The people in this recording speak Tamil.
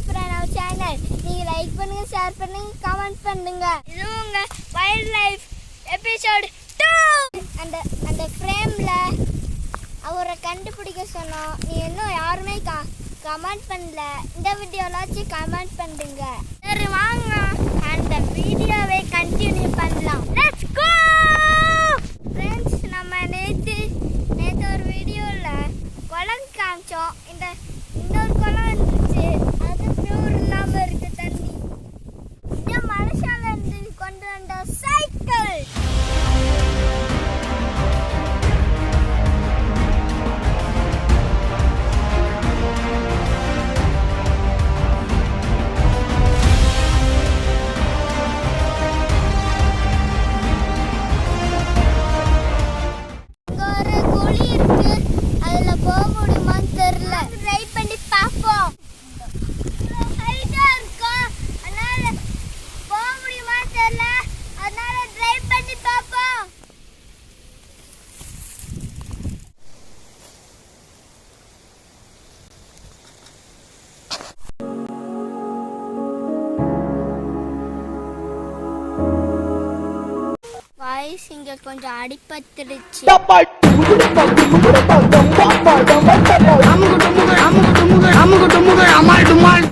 பிரணவ் சேனல். நீங்க லைக் பண்ணுங்க, ஷேர் பண்ணுங்க, கமெண்ட் பண்ணுங்க. இது உங்க வைல்ட் லைஃப் எபிசோட் 2. அந்த ஃப்ரேம்ல அவரை கண்டுபிடிக்க சொன்னோம். நீ இன்னும் யாருமே கமெண்ட் பண்ணல. இந்த வீடியோலாச்சும் கமெண்ட் பண்ணுங்க. சரி வாங்க அந்த வீடியோவை கண்டினியூ பண்ணலாம். Let's go friends. நம்ம நேற்று ஒரு வீடியோவில் குளம் காமிச்சோம். இன்னொரு குளம் இருந்துச்சு, அது பியூர் இல்லாமல் இருக்கு தண்ணி. இந்த மனுஷால இருந்து கொண்டு வந்த சைக்கிள். வாய்ஸ் இங்க கொஞ்சம் அடிபட்டுடுச்சு. அமுகு டுமுகு அமால் டுமால்.